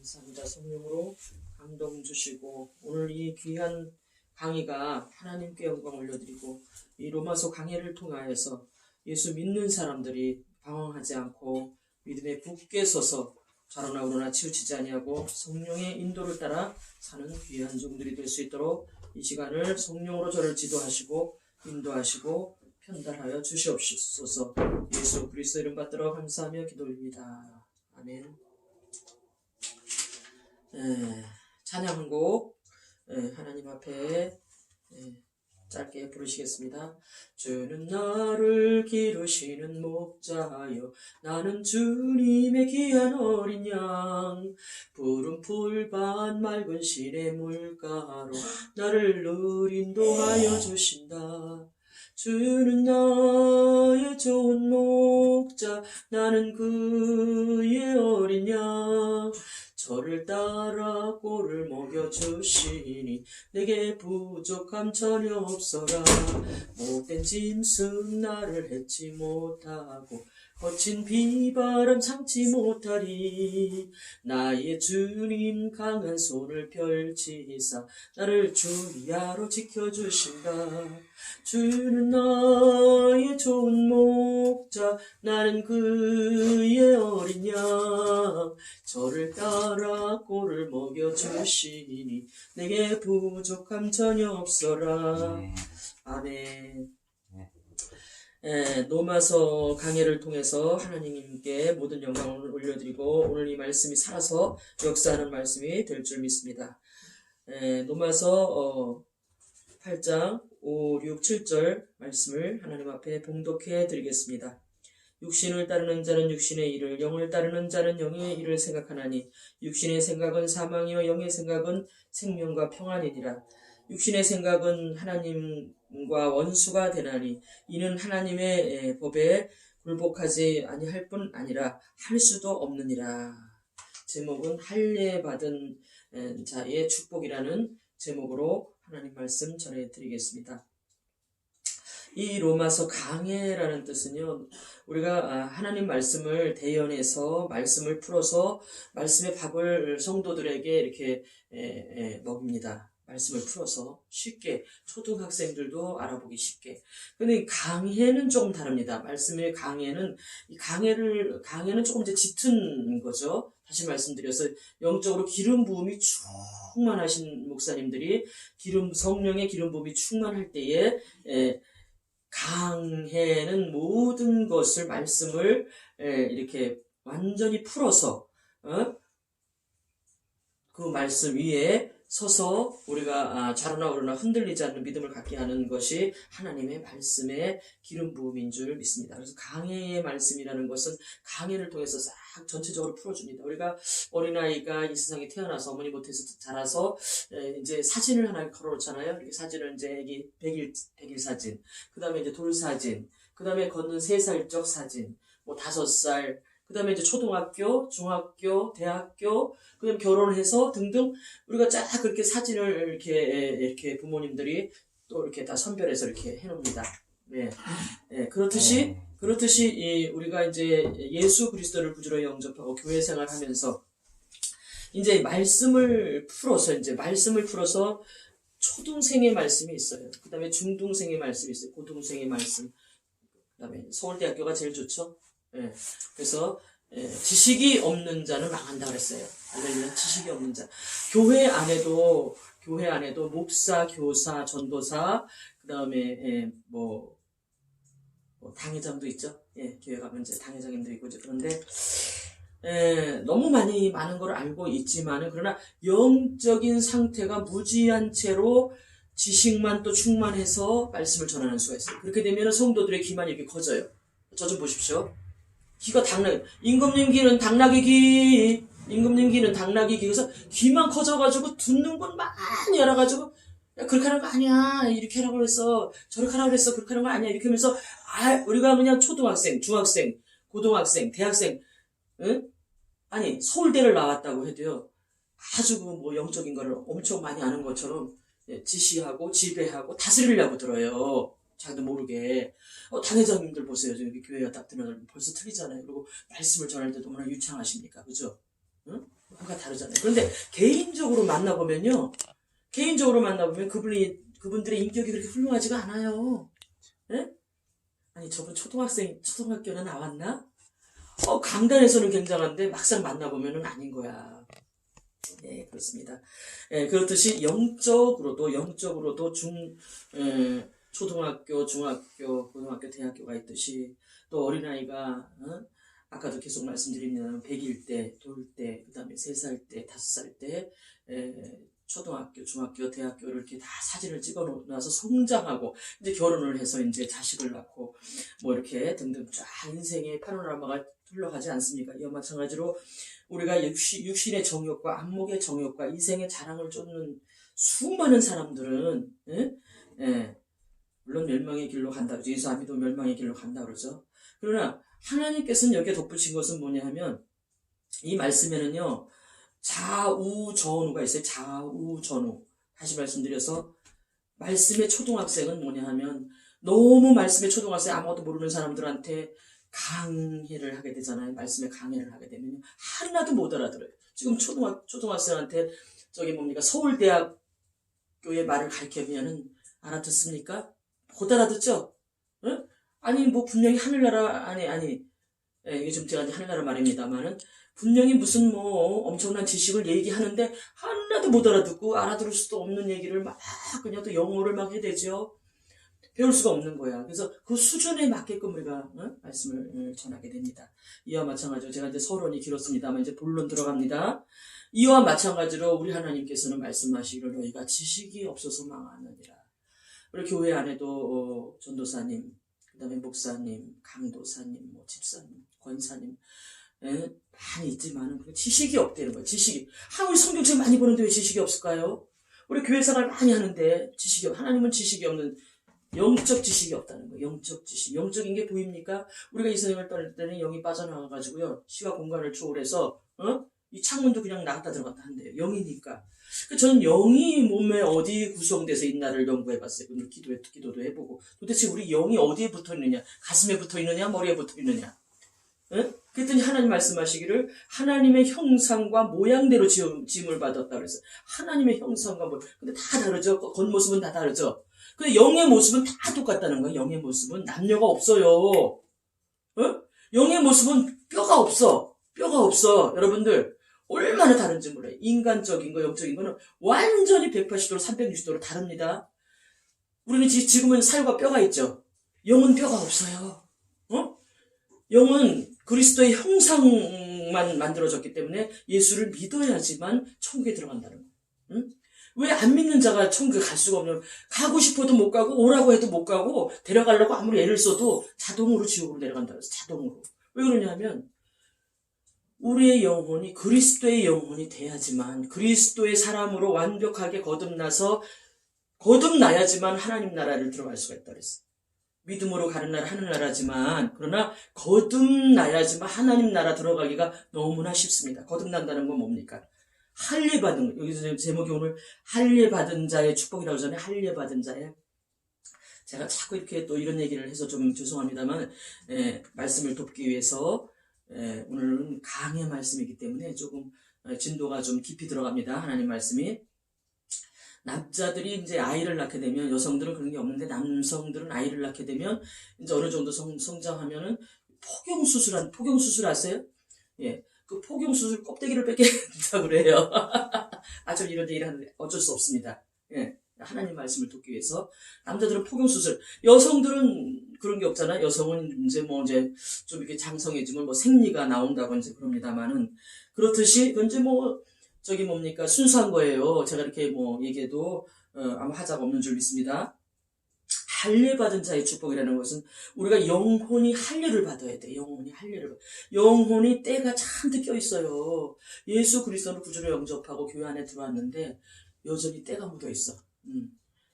감사합니다. 성령으로 감동 주시고 오늘 이 귀한 강의가 하나님께 영광 올려드리고 이 로마서 강해를 통하여서 예수 믿는 사람들이 방황하지 않고 믿음에 굳게 서서 좌로나 우로나 치우치지 아니하고 성령의 인도를 따라 사는 귀한 종들이 될 수 있도록 이 시간을 성령으로 저를 지도하시고 인도하시고 편달하여 주시옵소서. 예수 그리스도 이름 받들어 감사하며 기도 올립니다. 아멘. 찬양 한 곡 하나님 앞에 짧게 부르시겠습니다. 주는 나를 기르시는 목자여 나는 주님의 귀한 어린 양 푸른 풀밭 맑은 시내 물가로 나를 늘 인도하여 주신다. 주는 나의 좋은 목자 나는 그의 어린 양 저를 따라 꼴을 먹여주시니 내게 부족함 전혀 없어라. 못된 짐승 나를 해치 못하고 거친 비바람 참지 못하리. 나의 주님 강한 손을 펼치사 나를 주야로 지켜주신다. 주는 나의 좋은 목자 나는 그의 어린 양 저를 따라 꼴을 먹여주시니 내게 부족함 전혀 없어라. 아멘. 로마서 강해를 통해서 하나님께 모든 영광을 올려드리고 오늘 이 말씀이 살아서 역사하는 말씀이 될 줄 믿습니다. 로마서 8장 5, 6, 7절 말씀을 하나님 앞에 봉독해 드리겠습니다. 육신을 따르는 자는 육신의 일을, 영을 따르는 자는 영의 일을 생각하나니 육신의 생각은 사망이요 영의 생각은 생명과 평안이니라. 육신의 생각은 하나님과 원수가 되나니 이는 하나님의 법에 굴복하지 아니할 뿐 아니라 할 수도 없느니라. 제목은 할례 받은 자의 축복이라는 제목으로 하나님 말씀 전해드리겠습니다. 이 로마서 강해라는 뜻은요, 우리가 하나님 말씀을 대연해서 말씀을 풀어서 말씀의 밥을 성도들에게 이렇게 먹입니다. 말씀을 풀어서 쉽게 초등학생들도 알아보기 쉽게. 근데 강해는 조금 다릅니다. 말씀의 강해는 이 강해는 조금 이제 짙은 거죠. 다시 말씀드려서 영적으로 기름 부음이 충만하신 목사님들이 성령의 기름 부음이 충만할 때에 강해는 모든 것을 말씀을 이렇게 완전히 풀어서 그 말씀 위에 서서 우리가 좌로나 우로나 흔들리지 않는 믿음을 갖게 하는 것이 하나님의 말씀의 기름 부음인 줄 믿습니다. 그래서 강해의 말씀이라는 것은 강해를 통해서 싹 전체적으로 풀어줍니다. 우리가 어린아이가 이 세상에 태어나서 어머니 못해서 자라서 이제 사진을 하나 걸어놓잖아요. 이렇게 사진을 이제 애기 100일 사진, 그 다음에 이제 돌 사진, 그 다음에 걷는 3살적 사진, 뭐 5살, 그 다음에 이제 초등학교, 중학교, 대학교, 그 다음에 결혼해서 등등 우리가 쫙 그렇게 사진을 이렇게 부모님들이 또 이렇게 다 선별해서 이렇게 해놓습니다. 그렇듯이 우리가 이제 예수 그리스도를 구주로 영접하고 교회 생활하면서 이제 말씀을 풀어서 초등생의 말씀이 있어요. 그 다음에 중등생의 말씀이 있어요. 고등생의 말씀. 그 다음에 서울대학교가 제일 좋죠. 그래서 지식이 없는 자는 망한다 그랬어요. 알렐루야. 지식이 없는 자. 교회 안에도 목사, 교사, 전도사, 그 다음에 뭐 당회장도 있죠. 교회 가면 이제 당회장님도 있고 이제 그런데 너무 많은 걸 알고 있지만은 그러나 영적인 상태가 무지한 채로 지식만 또 충만해서 말씀을 전하는 수가 있어요. 그렇게 되면 성도들의 귀만 이렇게 커져요. 저 좀 보십시오. 귀가 임금님 귀는 당나귀 귀. 그래서 귀만 커져가지고 듣는 건 많이 알아가지고 야, 그렇게 하는 거 아니야. 이렇게 하라고 그랬어. 저렇게 하라고 그랬어. 그렇게 하는 거 아니야. 이렇게 하면서 우리가 그냥 초등학생, 중학생, 고등학생, 대학생, 아니 서울대를 나왔다고 해도요. 아주 뭐 영적인 거를 엄청 많이 아는 것처럼 지시하고 지배하고 다스리려고 들어요. 자기도 모르게. 당회장님들 보세요. 저기 교회가 딱 들으면 벌써 틀리잖아요. 그리고 말씀을 전할 때 너무나 유창하십니까? 그죠? 응? 뭔가 다르잖아요. 그런데 개인적으로 만나보면 그분들의 인격이 그렇게 훌륭하지가 않아요. 예? 아니, 저분 초등학교는 나왔나? 강단에서는 굉장한데 막상 만나보면은 아닌 거야. 네, 그렇습니다. 예, 그렇듯이 영적으로도 초등학교, 중학교, 고등학교, 대학교가 있듯이 또 어린아이가, 아까도 계속 말씀드리면 100일 때, 돌 때, 그 다음에 3살 때, 5살 때, 초등학교, 중학교, 대학교를 이렇게 다 사진을 찍어 놔서 성장하고, 이제 결혼을 해서 이제 자식을 낳고, 뭐 이렇게 등등 쫙 인생의 파노라마가 흘러가지 않습니까? 이와 마찬가지로 우리가 육신의 정욕과 안목의 정욕과 이생의 자랑을 쫓는 수많은 사람들은, 물론 멸망의 길로 간다 그러죠. 예수 안 믿고 멸망의 길로 간다 그러죠. 그러나 하나님께서는 여기에 덧붙인 것은 뭐냐 하면, 이 말씀에는요, 좌우전후가 있어요. 좌우전후. 다시 말씀드려서, 말씀의 초등학생은 뭐냐 하면, 너무 말씀의 초등학생 아무것도 모르는 사람들한테 강의를 하게 되잖아요. 말씀의 강의를 하게 되면 하나도 못 알아들어요. 지금 초등학생한테 서울대학교의 말을 가르치면은 알아듣습니까? 못 알아듣죠? 응? 아니, 뭐, 분명히 하늘나라, 이게 좀 제가 이제 하늘나라 말입니다만은, 분명히 무슨 엄청난 지식을 얘기하는데, 하나도 못 알아듣고, 알아들을 수도 없는 얘기를 막, 그냥 또 영어를 막 해대죠. 배울 수가 없는 거야. 그래서 그 수준에 맞게끔 우리가, 말씀을 전하게 됩니다. 이와 마찬가지로, 제가 이제 서론이 길었습니다만, 이제 본론 들어갑니다. 이와 마찬가지로 우리 하나님께서는 말씀하시기를 너희가 지식이 없어서 망하느니라. 우리 교회 안에도 전도사님, 그 다음에 목사님, 강도사님, 집사님, 권사님 많이 있지만 지식이 없다는 거예요. 지식이. 우리 성경책 많이 보는데 왜 지식이 없을까요? 우리 교회 생활 많이 하는데 하나님은 지식이 없는, 영적 지식이 없다는 거예요. 영적 지식. 영적인 게 보입니까? 우리가 이 세상을 떠날 때는 영이 빠져나와가지고요, 시와 공간을 초월해서 이 창문도 그냥 나갔다 들어갔다 한대요. 영이니까. 저는 영이 몸에 어디 구성돼서 있나를 연구해봤어요. 오늘 기도도 해보고. 도대체 우리 영이 어디에 붙어있느냐? 가슴에 붙어있느냐? 머리에 붙어있느냐? 그랬더니 하나님 말씀하시기를 하나님의 형상과 모양대로 지음을 받았다 그랬어요. 하나님의 형상과 근데 다 다르죠? 겉모습은 다 다르죠? 근데 영의 모습은 다 똑같다는 거예요. 영의 모습은 남녀가 없어요. 영의 모습은 뼈가 없어. 여러분들, 얼마나 다른지 몰라요. 인간적인 거, 영적인 거는 완전히 180도로, 360도로 다릅니다. 우리는 지금은 살과 뼈가 있죠. 영은 뼈가 없어요. 영은 그리스도의 형상만 만들어졌기 때문에 예수를 믿어야지만 천국에 들어간다는 거예요. 왜 안 믿는 자가 천국에 갈 수가 없냐면, 가고 싶어도 못 가고, 오라고 해도 못 가고, 데려가려고 아무리 애를 써도 자동으로 지옥으로 내려간다 그래서 자동으로. 왜 그러냐면, 우리의 영혼이 그리스도의 영혼이 돼야지만, 그리스도의 사람으로 완벽하게 거듭나야지만 하나님 나라를 들어갈 수가 있다 그랬어. 믿음으로 가는 나라 하늘나라지만, 그러나 거듭나야지만 하나님 나라 들어가기가 너무나 쉽습니다. 거듭난다는 건 뭡니까? 할례받은, 여기서 제목이 오늘 할례받은 자의 축복이라고 하잖아요. 할례받은 자의. 제가 자꾸 이렇게 또 이런 얘기를 해서 좀 죄송합니다만, 말씀을 돕기 위해서, 오늘은 강의 말씀이기 때문에 조금 진도가 좀 깊이 들어갑니다. 하나님 말씀이. 남자들이 이제 아이를 낳게 되면, 여성들은 그런 게 없는데 남성들은 아이를 낳게 되면 이제 어느 정도 성장하면은 포경수술 아세요? 예. 그 포경수술 껍데기를 뺏게 된다고 그래요. 좀 이런 얘기를 하는데 어쩔 수 없습니다. 예. 하나님 말씀을 돕기 위해서. 남자들은 포경수술. 여성들은 그런 게 없잖아요. 여성은 이제 좀 이렇게 장성해지면 생리가 나온다고 이제 그럽니다만은, 그렇듯이, 이제 순수한 거예요. 제가 이렇게 얘기해도, 아무 하자가 없는 줄 믿습니다. 할례받은 자의 축복이라는 것은 우리가 영혼이 할례를 받아야 돼. 영혼이 때가 잔뜩 껴있어요. 예수 그리스도를 구주로 영접하고 교회 안에 들어왔는데 여전히 때가 묻어있어.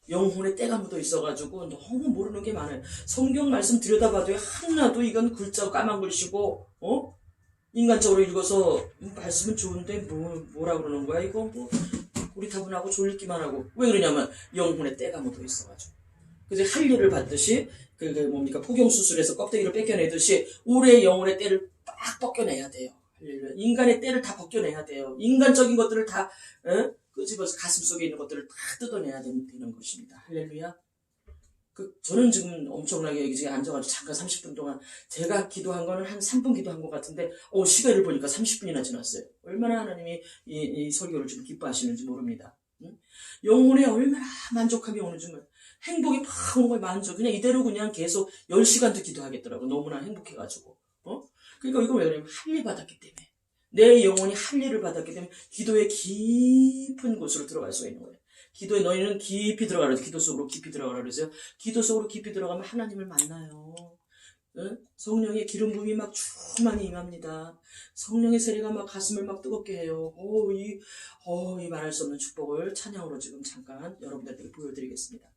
영혼에 때가 묻어 있어가지고 너무 모르는 게 많아요. 성경 말씀 들여다봐도 하나도 이건 글자 까만 글씨고, 인간적으로 읽어서 말씀은 좋은데 뭐라 그러는 거야? 이거 고리타분하고 졸리기만 하고. 왜 그러냐면 영혼에 때가 묻어 있어가지고. 그래서 할례를 받듯이 포경수술에서 껍데기를 뺏겨내듯이 우리의 영혼의 때를 빡 벗겨내야 돼요. 할렐루야. 인간의 때를 다 벗겨내야 돼요. 인간적인 것들을 다 끄집어서 가슴속에 있는 것들을 다 뜯어내야 되는 것입니다. 할렐루야. 저는 지금 엄청나게 여기 앉아가지고 잠깐 30분 동안 제가 기도한 거는 한 3분 기도한 것 같은데 시간을 보니까 30분이나 지났어요. 얼마나 하나님이 이 설교를 좀 기뻐하시는지 모릅니다. 영혼에 얼마나 만족함이 오는 줄 행복이 팍 오는 거에 만족. 그냥 이대로 그냥 계속 10시간도 기도하겠더라고. 너무나 행복해가지고. 그러니까 이거 왜 그러냐면 할례 받았기 때문에. 내 영혼이 할례를 받았기 때문에 기도의 깊은 곳으로 들어갈 수가 있는 거예요. 기도에 너희는 깊이 들어가라. 기도 속으로 깊이 들어가라 그러세요. 기도 속으로 깊이 들어가면 하나님을 만나요. 성령의 기름 부음이 막 충만히 임합니다. 성령의 세례가 막 가슴을 막 뜨겁게 해요. 이 말할 수 없는 축복을 찬양으로 지금 잠깐 여러분들에게 보여드리겠습니다.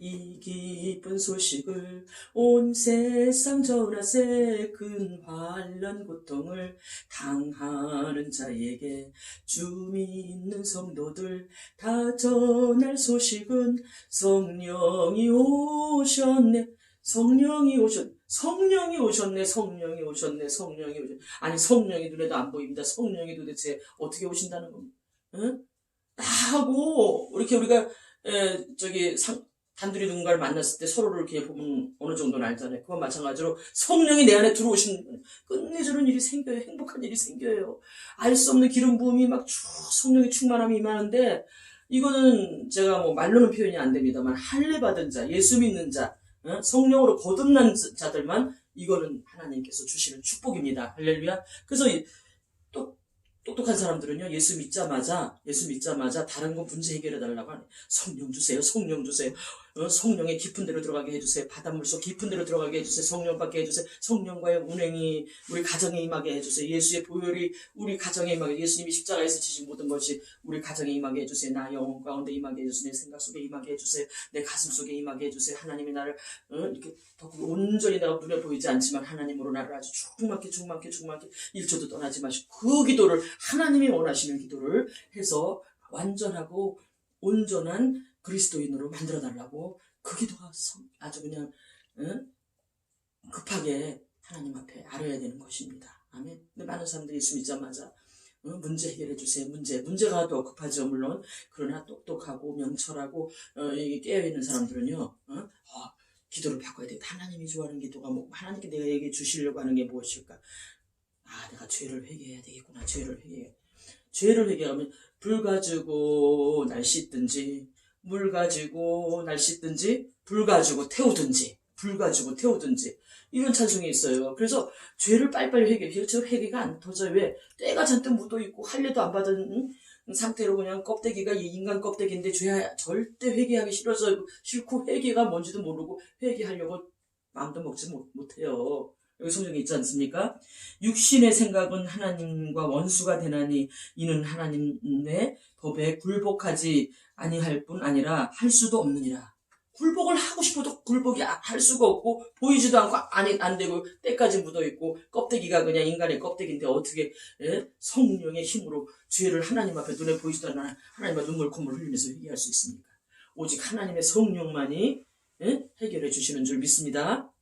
이 기쁜 소식을 온 세상 전하세. 큰 환난 고통을 당하는 자에게 주 믿는 성도들 다 전할 소식은 성령이 오셨네. 성령이 오셨네. 아니, 성령이 눈에도 안 보입니다. 성령이 도대체 어떻게 오신다는 겁니다. 하고 이렇게 우리가 단둘이 누군가를 만났을 때 서로를 이렇게 보면 어느 정도는 알잖아요. 그와 마찬가지로 성령이 내 안에 들어오시는 끝내주는 일이 생겨요. 행복한 일이 생겨요. 알 수 없는 기름 부음이 막 성령의 충만함이 임하는데, 이거는 제가 말로는 표현이 안 됩니다만 할례 받은 자, 예수 믿는 자, 성령으로 거듭난 자들만 이거는 하나님께서 주시는 축복입니다. 할렐루야. 그래서 똑똑한 사람들은요, 예수 믿자마자 다른 거 문제 해결해 달라고 하네. 성령 주세요. 성령의 깊은 데로 들어가게 해주세요. 바닷물속 깊은 데로 들어가게 해주세요. 성령 받게 해주세요. 성령과의 운행이 우리 가정에 임하게 해주세요. 예수의 보혈이 우리 가정에 임하게, 예수님이 십자가에서 지신 모든 것이 우리 가정에 임하게 해주세요. 나 영혼 가운데 임하게 해주세요. 내 생각 속에 임하게 해주세요. 내 가슴 속에 임하게 해주세요. 하나님이 나를 이렇게 더 온전히 내가 눈에 보이지 않지만 하나님으로 나를 아주 충만케 1초도 떠나지 마시고 그 기도를, 하나님이 원하시는 기도를 해서 완전하고 온전한 그리스도인으로 만들어달라고, 그 기도가 아주 그냥 급하게 하나님 앞에 알아야 되는 것입니다. 아멘. 근데 많은 사람들이 예수 믿자마자 문제 해결해 주세요. 문제가 더 급하죠, 물론. 그러나 똑똑하고 명철하고 깨어있는 사람들은요, 기도를 바꿔야 돼요. 하나님이 좋아하는 기도가 하나님께 내게 주시려고 하는 게 무엇일까? 내가 죄를 회개해야 되겠구나. 죄를 회개하면 불 가지고 날 씻든지, 물 가지고 날 씻든지, 불 가지고 태우든지, 이런 찬송이 있어요. 그래서 죄를 빨리빨리 회개해요. 저 회개가 안 터져요. 왜? 때가 잔뜩 묻어있고 할례도 안 받은 상태로 그냥 껍데기가 인간 껍데기인데 절대 회개하기 싫고 회개가 뭔지도 모르고 회개하려고 마음도 먹지 못해요. 여기 성경에 있지 않습니까? 육신의 생각은 하나님과 원수가 되나니 이는 하나님의 법에 굴복하지 아니할 뿐 아니라 할 수도 없느니라. 굴복을 하고 싶어도 굴복이 할 수가 없고 보이지도 않고 안 되고 때까지 묻어있고 껍데기가 그냥 인간의 껍데기인데 어떻게 성령의 힘으로 죄를 하나님 앞에 눈에 보이지도 않는 하나님 앞에 눈물 콧물 흘리면서 회개할 수 있습니까? 오직 하나님의 성령만이 해결해 주시는 줄 믿습니다.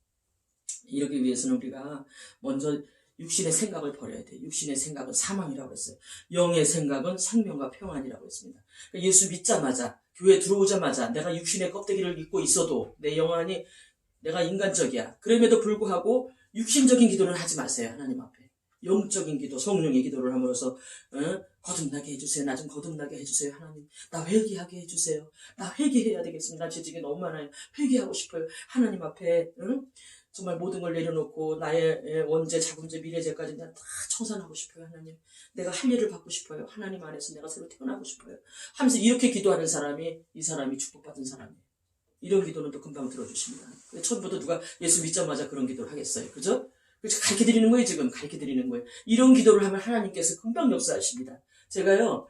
이러기 위해서는 우리가 먼저 육신의 생각을 버려야 돼요. 육신의 생각은 사망이라고 했어요. 영의 생각은 생명과 평안이라고 했습니다. 그러니까 예수 믿자마자, 교회 들어오자마자 내가 육신의 껍데기를 입고 있어도 내 영안이, 내가 인간적이야. 그럼에도 불구하고 육신적인 기도는 하지 마세요. 하나님 앞에. 영적인 기도, 성령의 기도를 함으로써 거듭나게 해주세요. 나 좀 거듭나게 해주세요. 하나님, 나 회개하게 해주세요. 나 회개해야 되겠습니다. 나 죄직이 너무 많아요. 회개하고 싶어요. 하나님 앞에 정말 모든 걸 내려놓고 나의 원죄, 자금죄, 미래죄까지 다 청산하고 싶어요. 하나님, 내가 할 일을 받고 싶어요. 하나님 안에서 내가 새로 태어나고 싶어요. 하면서 이렇게 기도하는 사람이, 이 사람이 축복받은 사람이에요. 이런 기도는 또 금방 들어주십니다. 처음부터 누가 예수 믿자마자 그런 기도를 하겠어요. 그죠? 가르쳐드리는 거예요. 지금 가르쳐드리는 거예요. 이런 기도를 하면 하나님께서 금방 역사하십니다. 제가요,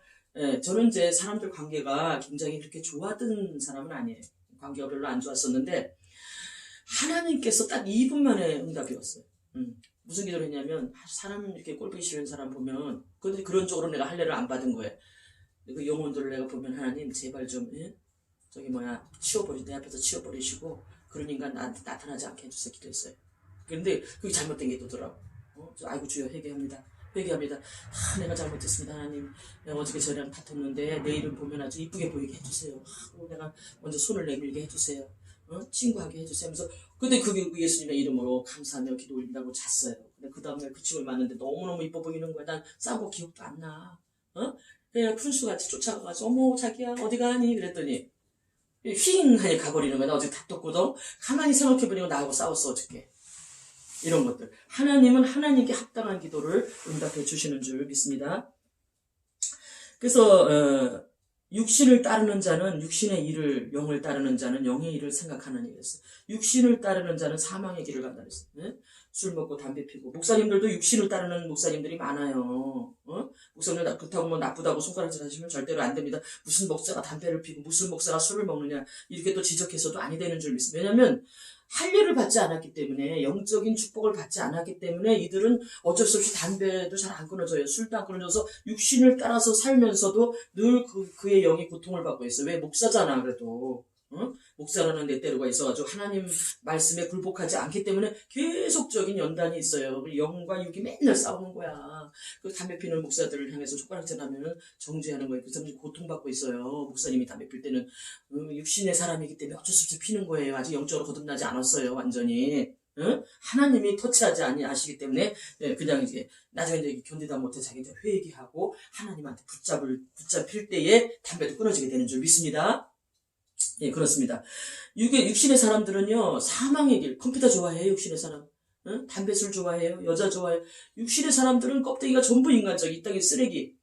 저는 이제 사람들 관계가 굉장히 그렇게 좋았던 사람은 아니에요. 관계가 별로 안 좋았었는데 하나님께서 딱 2분 만에 응답이 왔어요. 무슨 기도를 했냐면, 사람 이렇게 꼴보기 싫은 사람 보면, 근데 그런 쪽으로 내가 할례를 안 받은 거예요. 그 영혼들을 내가 보면, 하나님 제발 좀 내 앞에서 치워버리시고 그런 인간 나한테 나타나지 않게 해주세요. 기도했어요. 그런데 그게 잘못된 기도더라고. 아이고 주여 회개합니다. 회개합니다. 내가 잘못했습니다. 하나님, 내가 어저께 저랑 다퉜는데 내일은 보면 아주 이쁘게 보이게 해주세요. 내가 먼저 손을 내밀게 해주세요. 친구하게 해주세요. 하면서 근데 그게 예수님의 이름으로 감사하며 기도 올린다고 잤어요. 근데 그 다음날 그 친구를 만났는데 너무너무 이뻐 보이는 거야. 난 싸고 기억도 안 나. 그냥 푼수같이 쫓아가가지고 어머 자기야 어디 가니? 그랬더니 휙 하니 가버리는 거야. 나 어제 다퉜거든. 가만히 생각해보니까 나하고 싸웠어 어저께. 이런 것들. 하나님은 하나님께 합당한 기도를 응답해 주시는 줄 믿습니다. 그래서 육신을 따르는 자는 육신의 일을, 영을 따르는 자는 영의 일을 생각하는 일이었어요. 육신을 따르는 자는 사망의 길을 간다 그랬어요. 술 먹고 담배 피고. 목사님들도 육신을 따르는 목사님들이 많아요. 목사님들 그렇다고 뭐 나쁘다고 손가락질 하시면 절대로 안 됩니다. 무슨 목사가 담배를 피고 무슨 목사가 술을 먹느냐 이렇게 또 지적해서도 아니 되는 줄 믿습니다. 왜냐하면 할례를 받지 않았기 때문에, 영적인 축복을 받지 않았기 때문에 이들은 어쩔 수 없이 담배도 잘 안 끊어져요. 술도 안 끊어져서 육신을 따라서 살면서도 늘 그의 영이 고통을 받고 있어요. 왜? 목사잖아 그래도. 목사라는 넷대로가 있어가지고 하나님 말씀에 굴복하지 않기 때문에 계속적인 연단이 있어요. 영과 육이 맨날 싸우는 거야. 그 담배 피는 목사들을 향해서 젓가락질하면 정죄하는 거예요. 그 사람들이 고통받고 있어요. 목사님이 담배 필 때는 육신의 사람이기 때문에 어쩔 수 없이 피는 거예요. 아직 영적으로 거듭나지 않았어요. 완전히. 하나님이 터치하지 아시기 때문에 그냥 이제 나중에 이제 견디다 못해 자기한테 회개하고 하나님한테 붙잡힐 때에 담배도 끊어지게 되는 줄 믿습니다. 예, 그렇습니다. 육신의 사람들은요, 사망의 길, 컴퓨터 좋아해요, 육신의 사람. 담배 술 좋아해요, 여자 좋아해요. 육신의 사람들은 껍데기가 전부 인간적, 이 땅의 쓰레기.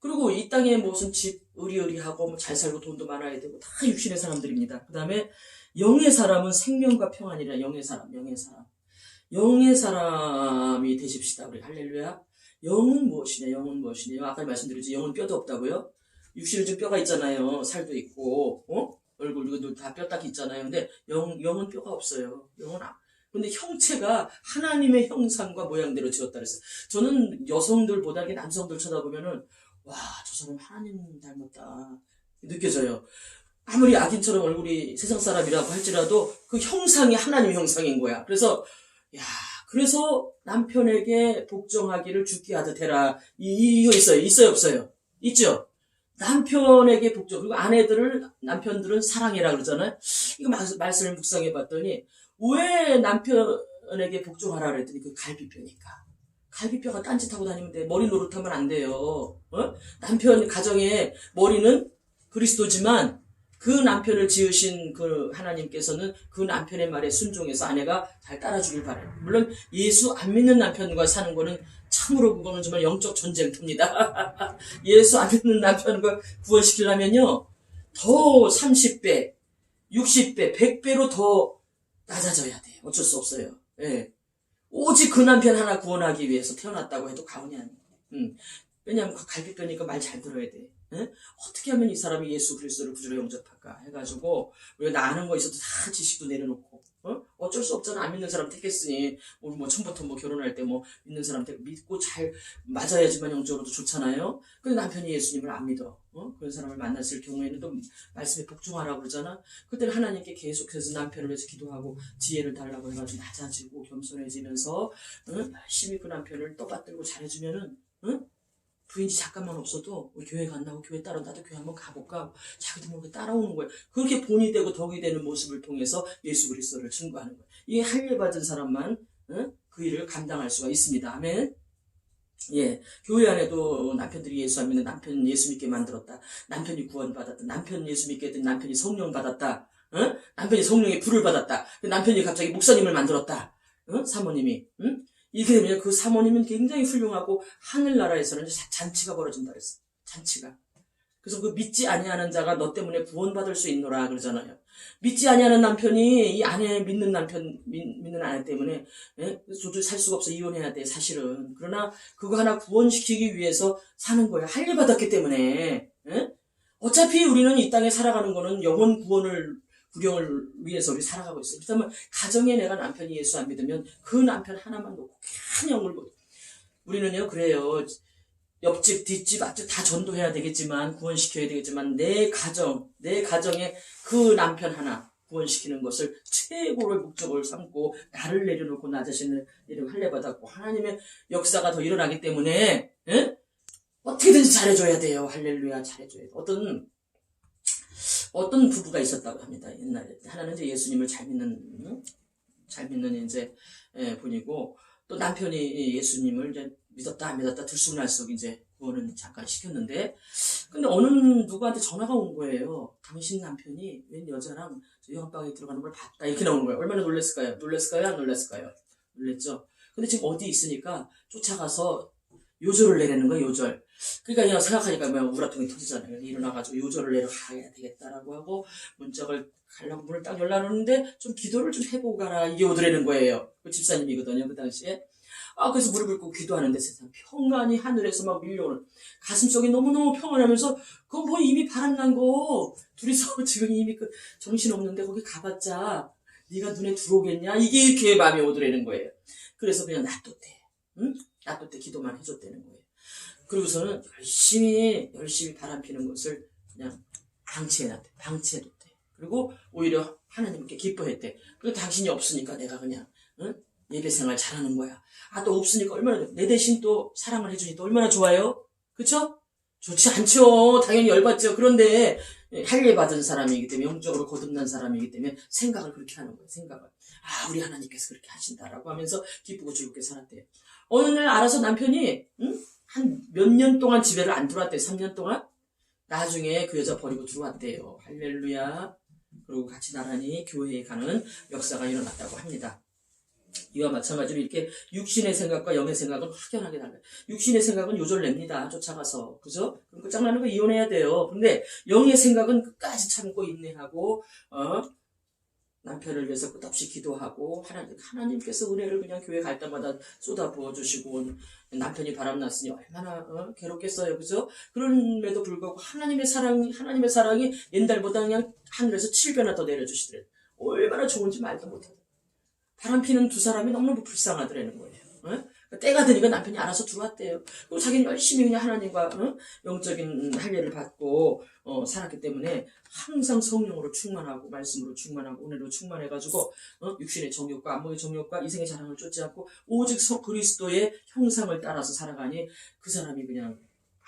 그리고 이 땅에 무슨 집, 의리하고, 뭐 잘 살고 돈도 많아야 되고, 다 육신의 사람들입니다. 그 다음에, 영의 사람은 생명과 평안이라, 영의 사람. 영의 사람이 되십시다, 우리. 할렐루야. 영은 무엇이냐, 아까 말씀드렸지, 영은 뼈도 없다고요? 육신은 좀 뼈가 있잖아요. 살도 있고, 얼굴, 이거 다 뼈 딱 있잖아요. 근데 영은 뼈가 없어요. 근데 형체가 하나님의 형상과 모양대로 지었다 그랬어요. 저는 여성들보다 남성들 쳐다보면은, 와, 저 사람 하나님 닮았다. 느껴져요. 아무리 악인처럼 얼굴이 세상 사람이라고 할지라도 그 형상이 하나님 형상인 거야. 그래서 남편에게 복종하기를 주께 하듯 해라. 이거 있어요, 없어요? 있죠? 남편에게 복종, 그리고 남편들은 사랑해라 그러잖아요. 이거 말씀을 묵상해 봤더니, 왜 남편에게 복종하라 그랬더니 그 갈비뼈가 딴짓하고 다니면 돼. 머리 노릇하면 안 돼요. 남편 가정의 머리는 그리스도지만 그 남편을 지으신 그 하나님께서는 그 남편의 말에 순종해서 아내가 잘 따라주길 바라요. 물론 예수 안 믿는 남편과 사는 거는 참으로 그거는 정말 영적 전쟁터입니다. 예수 안 믿는 남편과 구원시키려면요, 더 30배, 60배, 100배로 더 낮아져야 돼요. 어쩔 수 없어요. 예. 오직 그 남편 하나 구원하기 위해서 태어났다고 해도 과언이 아니에요. 왜냐하면 그 갈비뼈니까 말 잘 들어야 돼. 어떻게 하면 이 사람이 예수 그리스도를 구주로 영접할까 해가지고 우리가 나 아는 거 있어도 다 지식도 내려놓고 어쩔 수 없잖아. 안 믿는 사람 택했으니 우리 뭐 처음부터 뭐 결혼할 때 뭐 믿는 사람 믿고 잘 맞아야지만 영적으로도 좋잖아요. 근데 남편이 예수님을 안 믿어. 그런 사람을 만났을 경우에는 또 말씀에 복종하라고 그러잖아. 그때는 하나님께 계속해서 남편을 위해서 기도하고 지혜를 달라고 해가지고 낮아지고 겸손해지면서 열심히 그 남편을 떠받들고 잘해주면은 부인이 잠깐만 없어도 우리 교회 간다고 교회 따라 나도 교회 한번 가볼까 자기도 모르게 따라오는 거예요. 그렇게 본이 되고 덕이 되는 모습을 통해서 예수 그리스도를 증거하는 거예요. 이게 할례 받은 사람만 그 일을 감당할 수가 있습니다. 아멘. 예, 교회 안에도 남편들이 예수 안 믿는 남편 예수 믿게 만들었다. 남편이 구원받았다. 남편 예수 믿게 된 남편이 성령 받았다. 남편이 성령의 불을 받았다. 남편이 갑자기 목사님을 만들었다. 사모님이. 이렇게 되면 그 사모님은 굉장히 훌륭하고 하늘나라에서는 잔치가 벌어진다 그랬어. 잔치가. 그래서 그 믿지 아니하는 자가 너 때문에 구원받을 수 있노라 그러잖아요. 믿지 아니하는 남편이 이 아내 믿는 아내 때문에 도저히 살 수가 없어. 이혼해야 돼 사실은. 그러나 그거 하나 구원시키기 위해서 사는 거야. 할례 받았기 때문에. 어차피 우리는 이 땅에 살아가는 거는 영혼 구경을 위해서 우리 살아가고 있어요. 그렇다면 가정에 내가 남편이 예수 안 믿으면 그 남편 하나만 놓고 큰 영을 우리는요 그래요. 옆집, 뒷집, 앞집 다 전도해야 되겠지만 구원시켜야 되겠지만 내 가정에 그 남편 하나 구원시키는 것을 최고의 목적을 삼고 나를 내려놓고 나 자신을 내려 할례받았고 하나님의 역사가 더 일어나기 때문에 어떻게든지 잘해줘야 돼요. 할렐루야, 잘해줘야 돼요. 어떤 부부가 있었다고 합니다. 옛날에 하나는 이제 예수님을 잘 믿는 이제 분이고, 또 남편이 예수님을 이제 믿었다 안 믿었다 들쑥날쑥 이제 구원은 잠깐 시켰는데, 근데 어느 누구한테 전화가 온 거예요. 당신 남편이 웬 여자랑 요한방에 들어가는 걸 봤다, 이렇게 나오는 거예요. 얼마나 놀랐을까요? 놀랐을까요? 안 놀랐을까요? 놀랬죠. 근데 지금 어디 있으니까 쫓아가서 요절을 내라는 거예요. 요절. 그러니까 그냥 생각하니까 뭐 우라통이 터지잖아요. 일어나가지고 요절을 내려 가야 되겠다라고 하고 문짝을 가려고 문을 딱 열라놓는데 좀 기도를 좀 해보고 가라, 이게 오더라는 거예요. 그 집사님이거든요, 그 당시에. 그래서 무릎을 꿇고 기도하는데 세상 평안이 하늘에서 막 밀려오는, 가슴속이 너무너무 평안하면서, 그거 뭐 이미 바람난 거 둘이서 지금 이미 그 정신없는데 거기 가봤자 네가 눈에 들어오겠냐, 이게 이렇게 마음이 오더라는 거예요. 그래서 그냥 놔뒀대. 놔뒀대. 기도만 해줬다는 거예요. 그리고서는 열심히 바람 피는 것을 그냥 방치해놨대. 방치해뒀대. 그리고 오히려 하나님께 기뻐했대. 그리고 당신이 없으니까 내가 그냥 예배 생활 잘하는 거야. 또 없으니까 얼마나, 내 대신 또 사랑을 해주니 또 얼마나 좋아요? 그쵸? 좋지 않죠. 당연히 열받죠. 그런데 할례 받은 사람이기 때문에, 영적으로 거듭난 사람이기 때문에 생각을 그렇게 하는 거예요. 생각을. 우리 하나님께서 그렇게 하신다라고 하면서 기쁘고 즐겁게 살았대요. 어느 날 알아서 남편이 한 몇 년 동안 집에를 안 들어왔대요. 3년 동안. 나중에 그 여자 버리고 들어왔대요. 할렐루야. 그리고 같이 나란히 교회에 가는 역사가 일어났다고 합니다. 이와 마찬가지로 이렇게 육신의 생각과 영의 생각은 확연하게 달라요. 육신의 생각은 요절 냅니다. 쫓아가서. 그죠? 그럼 끝장나는 거 이혼해야 돼요. 근데 영의 생각은 끝까지 참고 인내하고, 남편을 위해서 끝없이 기도하고, 하나님께서 은혜를 그냥 교회 갈 때마다 쏟아 부어주시고, 남편이 바람났으니 얼마나 괴롭겠어요. 그죠? 그럼에도 불구하고 하나님의 사랑이 옛날보다 그냥 하늘에서 7배나 더 내려주시더래요. 얼마나 좋은지 말도 못하더라고요. 바람피는 두 사람이 너무너무 불쌍하더라는 거예요. 때가 되니까 남편이 알아서 들어왔대요. 그리고 자기는 열심히 그냥 하나님과 영적인 할례를 받고 살았기 때문에 항상 성령으로 충만하고 말씀으로 충만하고 은혜로 충만해가지고 육신의 정욕과 안목의 정욕과 이생의 자랑을 쫓지 않고 오직 그리스도의 형상을 따라서 살아가니 그 사람이 그냥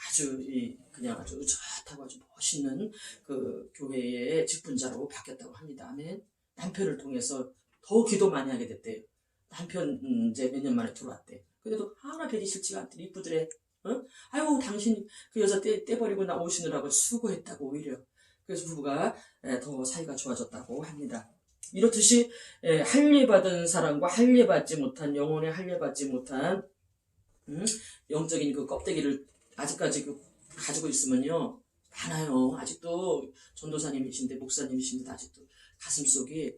아주 의젓하고 아주 멋있는 그 교회의 직분자로 바뀌었다고 합니다. 아멘. 남편을 통해서 더 기도 많이 하게 됐대요. 남편 이제 몇 년 만에 들어왔대. 근데도 하나 뵈기 싫지가 않대. 이쁘더래. 아유, 당신 그 여자 떼버리고 나 오시느라고 수고했다고 오히려. 그래서 부부가 더 사이가 좋아졌다고 합니다. 이렇듯이 할례받은 사람과 할례받지 못한, 영혼의 할례받지 못한 영적인 그 껍데기를 아직까지 가지고 있으면요, 많아요. 아직도 전도사님이신데, 목사님이신데 아직도 가슴속이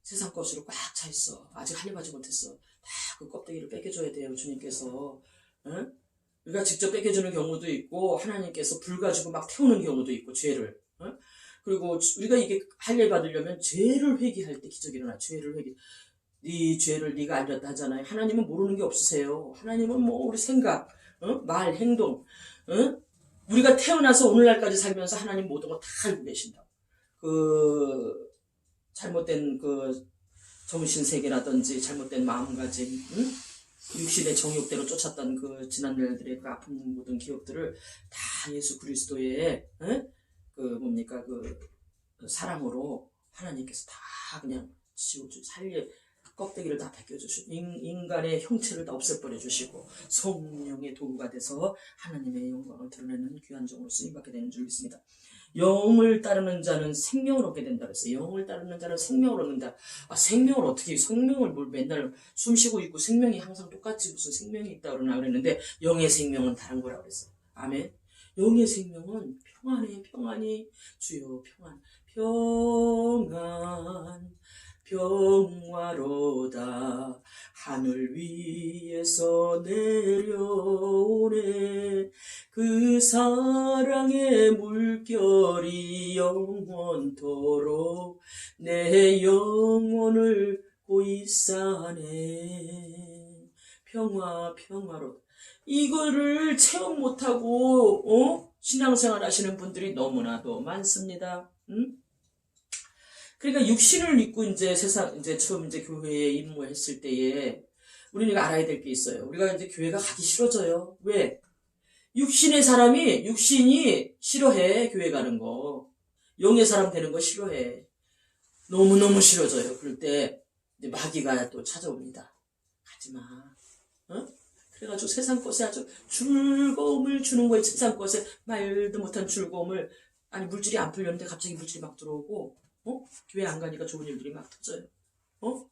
세상 것으로 꽉 차 있어. 아직 할례받지 못했어. 다 그 껍데기를 뺏겨줘야 돼요, 주님께서. 우리가 직접 뺏겨주는 경우도 있고, 하나님께서 불 가지고 막 태우는 경우도 있고, 죄를. 그리고 우리가 이게 할례받으려면 죄를 회개할 때 기적이 일어나. 죄를 회개. 네 죄를 네가 알렸다 하잖아요. 하나님은 모르는 게 없으세요. 하나님은 뭐 우리 생각, 말, 행동, 우리가 태어나서 오늘날까지 살면서 하나님 모든 거 다 알고 계신다. 잘못된 정신세계라든지 잘못된 마음가짐, 육신의 정욕대로 쫓았던 그 지난날들의 그 아픈 모든 기억들을 다 예수 그리스도의 그 사랑으로 하나님께서 다 그냥 살려 껍데기를 다 벗겨주시고 인간의 형체를 다 없애버려 주시고 성령의 도구가 돼서 하나님의 영광을 드러내는 귀한 종으로 쓰임받게 되는 줄 믿습니다. 영을 따르는 자는 생명을 얻게 된다 그랬어요. 영을 따르는 자는 생명을 얻는다. 생명을 어떻게, 생명을 맨날 숨 쉬고 있고 생명이 항상 똑같이 무슨 생명이 있다 그러나 그랬는데, 영의 생명은 다른 거라고 그랬어요. 아멘. 영의 생명은 평안이 주여 평화로다. 하늘 위에서 내려오네. 그 사랑의 물결이 영원토록 내 영혼을 보이사네. 평화로. 이거를 체험 못하고 신앙생활 하시는 분들이 너무나도 많습니다. 그러니까 육신을 믿고 이제 이제 처음 이제 교회에 입문했을 때에 우리는 알아야 될 게 있어요. 우리가 이제 교회가 가기 싫어져요. 왜? 육신이 싫어해, 교회 가는 거. 영의 사람 되는 거 싫어해. 너무너무 싫어져요. 그럴 때 이제 마귀가 또 찾아옵니다. 가지 마. 어? 그래가지고 세상 것에 아주 즐거움을 주는 거예요. 세상 것에 말도 못한 즐거움을. 아니, 물질이 안 풀렸는데 갑자기 물질이 막 들어오고, 교회 안 가니까 좋은 일들이 막 터져요. 막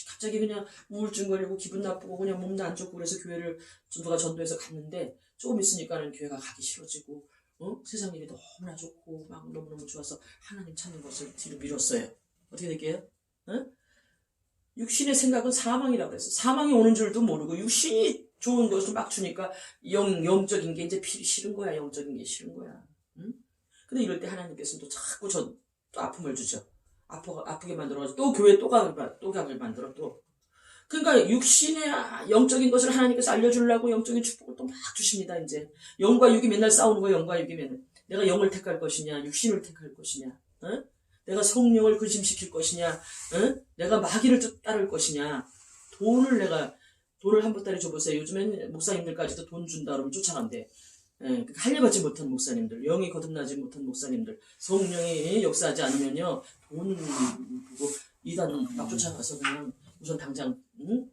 갑자기 그냥 우울증 걸리고 기분 나쁘고 그냥 몸도 안 좋고 그래서 교회를 누가 전도해서 갔는데 조금 있으니까는 교회가 가기 싫어지고, 세상 일이 너무나 좋고 막 너무너무 좋아서 하나님 찾는 것을 뒤로 밀었어요. 어떻게 될게요? 육신의 생각은 사망이라고 그랬어. 사망이 오는 줄도 모르고 육신이 좋은 것을 막 주니까 영적인 게 이제 싫은 거야. 영적인 게 싫은 거야. 근데 이럴 때 하나님께서는 또 자꾸 또 아픔을 주죠. 아프게 만들어가지고 또 교회 또 가게 만들어 또. 그러니까 육신의 영적인 것을 하나님께서 알려주려고 영적인 축복을 또 막 주십니다. 이제 영과 육이 맨날 싸우는 거야. 영과 육이 맨날. 내가 영을 택할 것이냐, 육신을 택할 것이냐, 내가 성령을 근심시킬 것이냐, 내가 마귀를 따를 것이냐. 돈을 한 보따리 줘보세요. 요즘엔 목사님들까지도 돈 준다 그러면 쫓아간대. 할례받지 못한 목사님들, 영이 거듭나지 못한 목사님들, 성령이 역사하지 않으면요, 돈 보고 이단 막 쫓아가서 그냥 우선 당장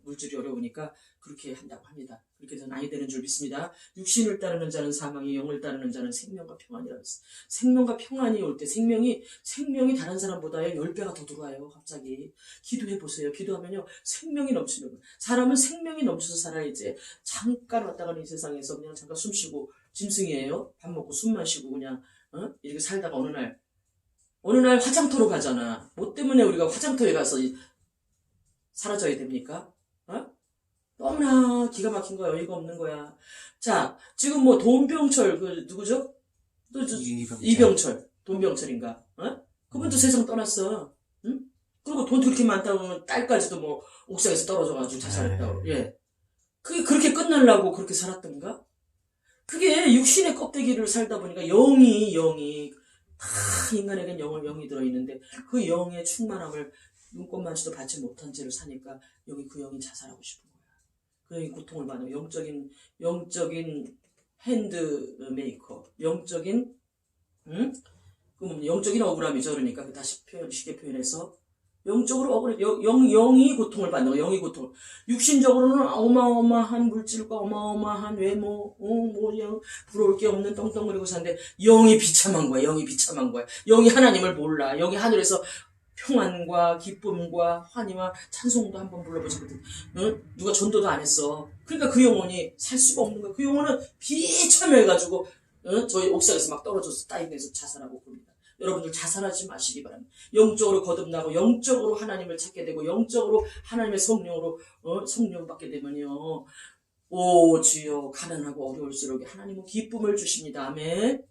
물질이 어려우니까 그렇게 한다고 합니다. 그렇게 해서 아니 되는 줄 믿습니다. 육신을 따르는 자는 사망이, 영을 따르는 자는 생명과 평안이라고 했어요. 생명과 평안이 올 때 생명이 다른 사람보다 10배가 더 들어와요. 갑자기 기도해 보세요. 기도하면요 생명이 넘치는 거예요. 사람은 생명이 넘쳐서 살아야지. 잠깐 왔다 가는 이 세상에서 그냥 잠깐 숨 쉬고 짐승이에요. 밥 먹고 숨만 쉬고 그냥 이렇게 살다가 어느 날 화장터로 가잖아. 뭐 때문에 우리가 화장터에 가서 사라져야 됩니까? 너무나 기가 막힌 거야. 어이가 없는 거야. 자, 지금 뭐 돈병철 누구죠? 또 이병철. 돈병철인가? 그분도 세상 떠났어. 응? 그리고 돈도 그렇게 많다고 하면 딸까지도 뭐 옥상에서 떨어져가지고 자살했다고. 예. 그게 그렇게 끝나려고 그렇게 살았던가? 그게 육신의 껍데기를 살다 보니까 영이 다 인간에겐 영이 들어있는데 그 영의 충만함을 눈꽃만치도 받지 못한 채로 사니까 그 영이 자살하고 싶은 거야. 그 영이 고통을 받는 영적인 핸드메이커, 영적인 억울함이죠. 그러니까 다시 쉽게 표현해서 영적으로 억울해. 영이 고통을 받는 거야. 영이 고통. 육신적으로는 어마어마한 물질과 어마어마한 외모, 모양, 부러울 게 없는 떵떵거리고 사는데 영이 비참한 거야. 영이 하나님을 몰라. 영이 하늘에서 평안과 기쁨과 환희와 찬송도 한번 불러보지 거든. 누가 전도도 안 했어. 그러니까 그 영혼이 살 수가 없는 거야. 그 영혼은 비참해가지고 저희 옥상에서 막 떨어져서 따위에서 자살하고 그럽니다. 여러분들 자살하지 마시기 바랍니다. 영적으로 거듭나고 영적으로 하나님을 찾게 되고 영적으로 하나님의 성령을 받게 되면요. 오 주여 가난하고 어려울수록 하나님은 기쁨을 주십니다. 아멘.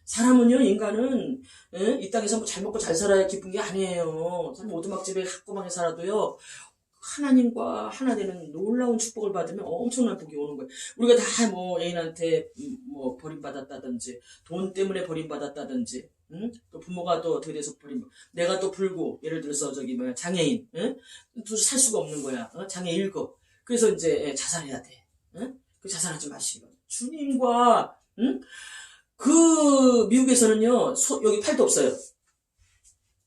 사람은요, 인간은 이 땅에서 뭐 잘 먹고 잘 살아야 기쁜 게 아니에요. 참 오두막집에 한꺼방에 살아도요, 하나님과 하나 되는 놀라운 축복을 받으면 엄청난 복이 오는 거예요. 우리가 다 뭐 애인한테 뭐 버림받았다든지 돈 때문에 버림받았다든지 또 부모가 또 어떻게 돼서 내가 또 불구 예를 들어서 장애인 또 살 수가 없는 거야. 장애 1급. 그래서 이제 자살해야 돼. 그 자살하지 마시고 주님과 그 미국에서는요 여기 팔도 없어요.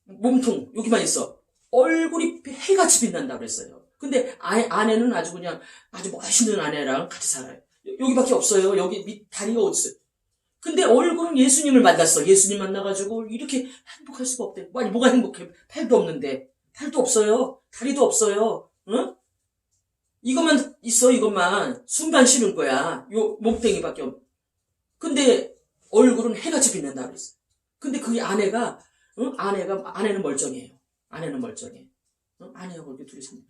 몸통 여기만 있어. 얼굴이 해같이 빛난다고 그랬어요. 근데 아내는 아주 멋있는 아내랑 같이 살아요. 여기밖에 없어요. 여기 다리가 어딨어요. 근데 얼굴은 예수님을 만났어. 예수님 만나가지고 이렇게 행복할 수가 없대. 아니 뭐가 행복해. 팔도 없는데. 팔도 없어요. 다리도 없어요. 이것만 있어. 이것만. 순간 쉬는 거야. 요 몸뚱이밖에 없. 근데 얼굴은 해같이 빛난다 그랬어. 근데 그 아내는 멀쩡해요. 아내는 멀쩡해. 아내하고 이렇게 둘이 삽니다.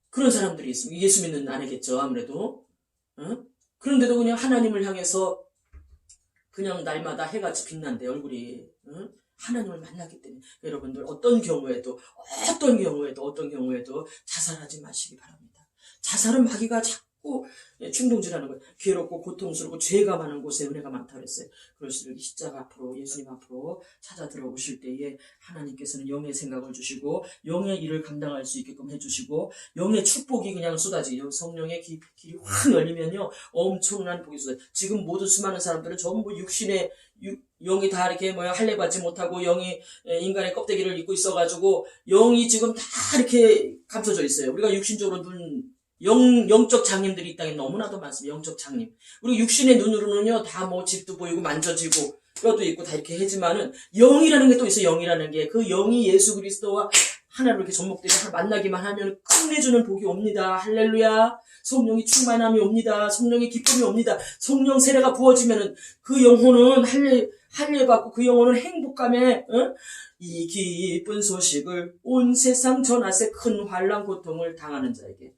그런 사람들이 있습니다. 예수 믿는 아내겠죠, 아무래도. 그런데도 그냥 하나님을 향해서 그냥 날마다 해같이 빛난대, 얼굴이. 하나님을 만나기 때문에. 여러분들, 어떤 경우에도 자살하지 마시기 바랍니다. 자살은 마귀가 자꾸 충동질하는 거예요. 괴롭고 고통스럽고 죄가 많은 곳에 은혜가 많다고 그랬어요. 그럴수록 십자가 앞으로 예수님 앞으로 찾아 들어오실 때에 하나님께서는 영의 생각을 주시고 영의 일을 감당할 수 있게끔 해주시고 영의 축복이 그냥 쏟아지요. 성령의 길이 확 열리면요 엄청난 복이 쏟아져요. 지금 모두 수많은 사람들은 전부 육신의 영이 다 이렇게 할례 받지 못하고 영이 인간의 껍데기를 입고 있어가지고 영이 지금 다 이렇게 감춰져 있어요. 우리가 육신적으로 영적 장님들이 이 땅에 너무나도 많습니다. 영적 장님. 우리 육신의 눈으로는요, 다 집도 보이고 만져지고, 뼈도 있고 다 이렇게 하지만은, 영이라는 게 또 있어요, 영이라는 게. 그 영이 예수 그리스도와 하나로 이렇게 접목되고 만나기만 하면 끝내주는 복이 옵니다. 할렐루야. 성령이 충만함이 옵니다. 성령의 기쁨이 옵니다. 성령 세례가 부어지면은 그 영혼은 할례 받고 그 영혼은 행복감에, 이 기쁜 소식을 온 세상 전하세 큰 환난 고통을 당하는 자에게.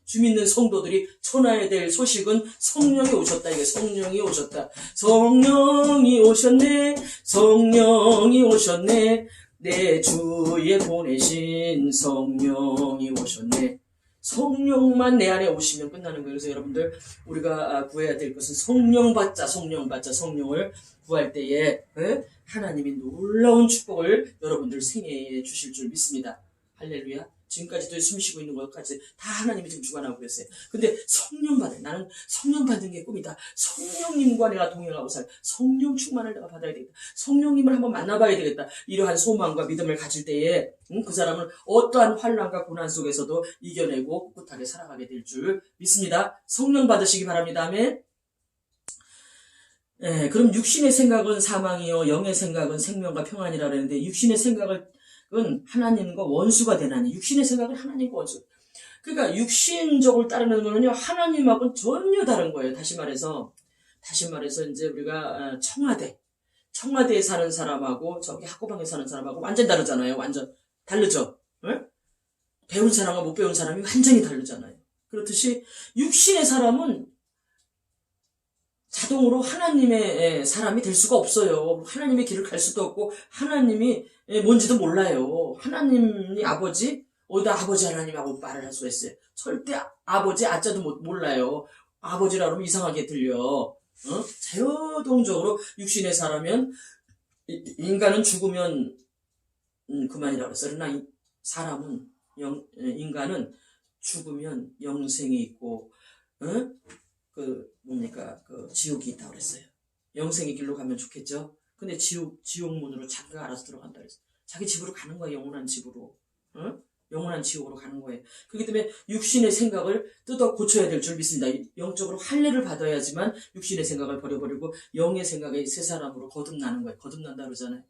주 믿는 성도들이 전해야 될 소식은 성령이 오셨다. 이게 성령이 오셨다. 성령이 오셨네. 성령이 오셨네. 내 주에 보내신 성령이 오셨네. 성령만 내 안에 오시면 끝나는 거예요. 그래서 여러분들 우리가 구해야 될 것은 성령을 구할 때에 하나님이 놀라운 축복을 여러분들 생애에 주실 줄 믿습니다. 할렐루야. 지금까지도 숨쉬고 있는 것까지 다 하나님이 지금 주관하고 계세요. 근데 나는 성령 받는 게 꿈이다. 성령님과 내가 동행하고 성령 충만을 내가 받아야 되겠다. 성령님을 한번 만나봐야 되겠다. 이러한 소망과 믿음을 가질 때에 그 사람은 어떠한 환난과 고난 속에서도 이겨내고 꿋꿋하게 살아가게 될 줄 믿습니다. 성령 받으시기 바랍니다. 아멘. 그럼 육신의 생각은 사망이요 영의 생각은 생명과 평안이라 그랬는데 육신의 생각은 하나님과 원수가 되나니 육신의 생각은 하나님과 원수. 그러니까 육신적으로 따르는 거는요 하나님하고는 전혀 다른 거예요. 다시 말해서 이제 우리가 청와대에 사는 사람하고 저기 학고방에 사는 사람하고 완전 다르잖아요. 완전 다르죠. 배운 사람과 못 배운 사람이 완전히 다르잖아요. 그렇듯이 육신의 사람은 자동으로 하나님의 사람이 될 수가 없어요. 하나님의 길을 갈 수도 없고 하나님이 뭔지도 몰라요. 하나님이 아버지? 어디다 아버지 하나님하고 말을 할 수가 있어요. 절대 아버지 아자도 몰라요. 아버지라 그러면 이상하게 들려. 자유동적으로 육신의 사람은 인간은 죽으면 그만이라고 그랬어요. 그러나 인간은 죽으면 영생이 있고 지옥이 있다고 그랬어요. 영생의 길로 가면 좋겠죠? 근데 지옥문으로 자기가 알아서 들어간다 그랬어요. 자기 집으로 가는 거예요, 영원한 집으로. 영원한 지옥으로 가는 거예요. 그렇기 때문에 육신의 생각을 뜯어 고쳐야 될 줄 믿습니다. 영적으로 할례를 받아야지만 육신의 생각을 버려버리고 영의 생각에 새 사람으로 거듭나는 거예요. 거듭난다 그러잖아요.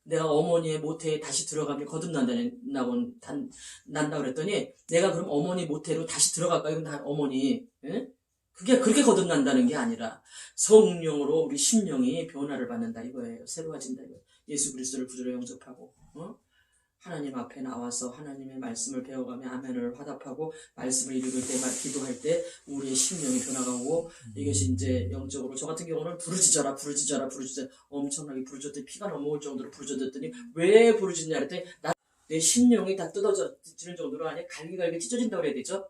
내가 어머니의 모태에 다시 들어가면 난다 그랬더니 내가 그럼 어머니 모태로 다시 들어갈까요? 난 어머니. 그게 그렇게 거듭난다는 게 아니라 성령으로 우리 심령이 변화를 받는다 이거예요. 새로워진다 이거예요. 예수 그리스도를 구주로 영접하고 하나님 앞에 나와서 하나님의 말씀을 배워가며 아멘을 화답하고 말씀을 읽을 때 기도할 때 우리의 심령이 변화가고 이것이 이제 영적으로 저 같은 경우는 부르짖어라 엄청나게 부르짖더니 피가 넘어올 정도로 부르짖었더니 왜 부르짖냐 그랬더니 내 심령이 다 뜯어지는 정도로 안에 갈기갈기 찢어진다고 그래야 되죠.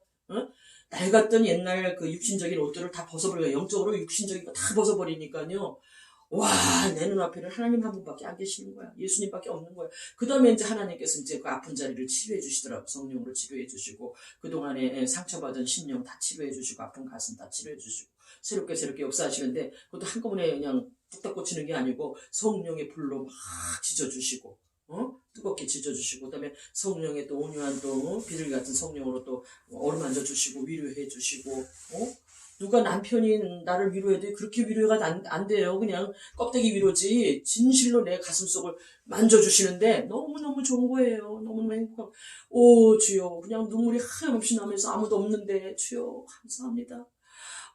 낡았던 옛날 그 육신적인 옷들을 다 벗어버려요. 영적으로 육신적인 거 다 벗어버리니까요. 와, 내 눈앞에는 하나님 한 분밖에 안 계시는 거야. 예수님밖에 없는 거야. 그 다음에 이제 하나님께서 이제 그 아픈 자리를 치료해 주시더라고. 성령으로 치료해 주시고, 그동안에 상처받은 심령 다 치료해 주시고, 아픈 가슴 다 치료해 주시고, 새롭게 역사하시는데, 그것도 한꺼번에 그냥 뚝딱 고치는 게 아니고, 성령의 불로 막 지져주시고, 뜨겁게 지져주시고, 그 다음에 성령의 또 온유한 또 비둘기 같은 성령으로 또 어루만져 주시고, 위로해 주시고, 누가 남편이 나를 위로해도 그렇게 위로가 안 돼요. 그냥 껍데기 위로지. 진실로 내 가슴속을 만져주시는데 너무너무 좋은 거예요. 너무너무 행복하고. 오 주여 그냥 눈물이 하염없이 나면서 아무도 없는데 주여 감사합니다.